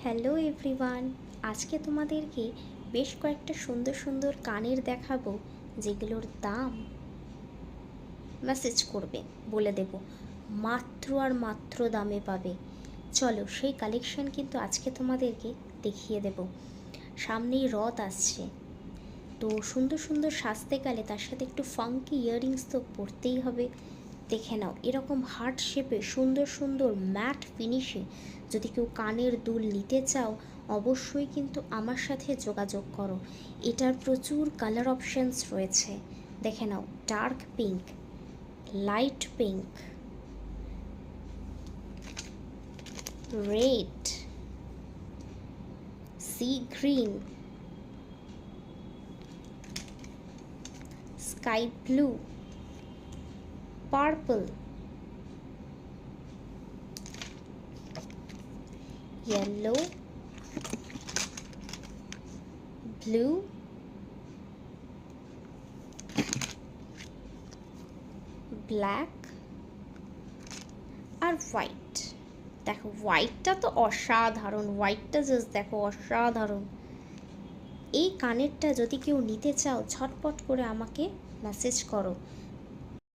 Hello everyone, আজকে তোমাদেরকে বেশ কয়েকটা সুন্দর সুন্দর কানের দেখাবো যেগুলোর দাম মেসেজ করবে, বলে দেব মাত্র আর মাত্র দামে পাবে। চলো সেই কালেকশন কিন্তু আজকে তোমাদেরকে দেখিয়ে দেব। সামনেই রথ আসছে, তো সুন্দর সুন্দর সাজতে গেলে তার সাথে একটু ফাঙ্কি ইয়াররিংস তো পরতেই হবে। দেখে নাও, এরকম হার্ট শেপে সুন্দর সুন্দর ম্যাট ফিনিশে যদি কেউ কানের দুল নিতে চাও, অবশ্যই কিন্তু আমার সাথে যোগাযোগ করো। এটার প্রচুর কালার অপশানস রয়েছে। দেখে নাও, dark pink, light pink, red, sea green, sky blue, purple, yellow, blue, black আর হোয়াইট। দেখো হোয়াইটটা তো অসাধারণ, হোয়াইটটা জাস্ট দেখো অসাধারণ। এই কানেরটা যদি কেউ নিতে চাও ঝটপট করে আমাকে মেসেজ করো।